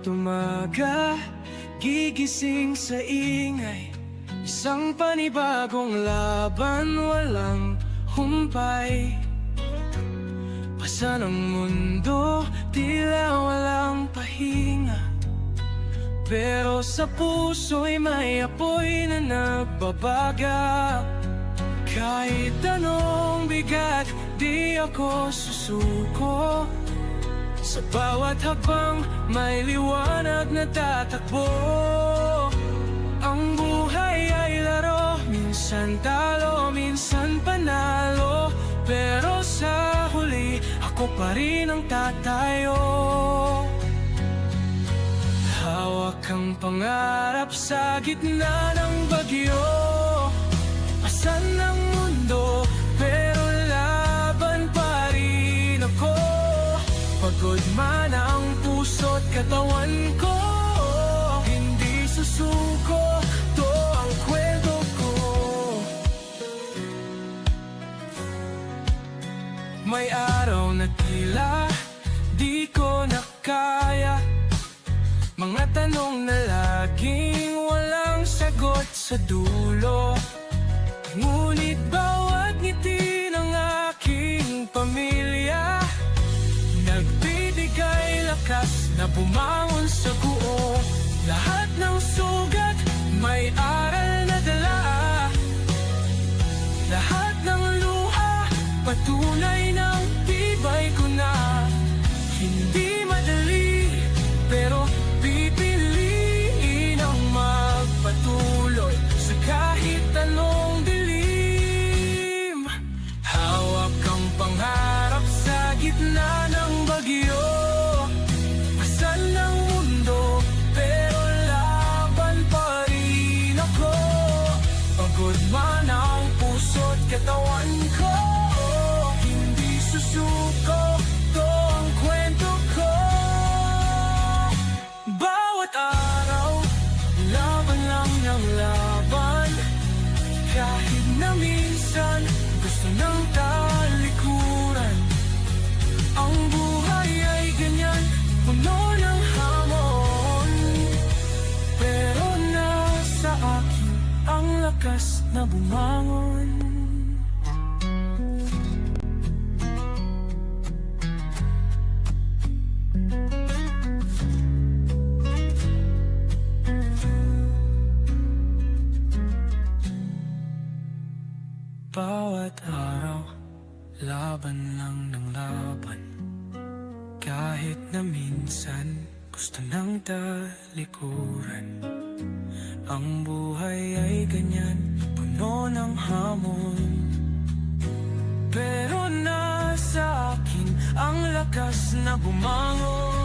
umaga, gigising sa ingay. Isang panibagong laban, walang humpay. Pasa ng mundo, tila walang pahinga. Pero sa puso'y may apoy na nagbabaga. Kahit anong bigat, di ako susuko. Sa bawat hakbang, may liwanag na tatakbo. Ang buhay ay laro, minsan talo, minsan panalo. Pero sa huli, ako pa rin ang tatayo. Hawak ang pangarap sa gitna ng bagyo. Pasan ng mundo, pero laban pa rin ako. Pagod man ang puso't katawan ko, hindi susuko, to ang kwento ko. May araw na tila di ko na kaya, mga tanong na laging walang sagot sa dulo. Ngunit bawat ngiti ng aking pamilya nagbibigay lakas na bumangon sa buo. Lahat ng sugat may aral na dala. Lahat ng luha patunay ng tibay ko na. Hindi madali, pero pipiliin ang magpatuloy sa kahit anong dilim. Hawak ang pangarap sa gitna ng bagyo. Pasan ng mundo, pero laban pa rin ako. Pagod man ang puso't katawan ko, hindi susuko, to ang kwento ko. Bawat araw, laban lang ng laban. Kahit na minsan, gusto ng talikuran. Ang buhay ay ganyan, puno ng hamon. Pero nasa akin ang lakas na bumangon. Bawat araw, laban lang ng laban. Kahit na minsan, gusto ng talikuran. Ang buhay ay ganyan, puno ng hamon. Pero nasa akin ang lakas na bumangon.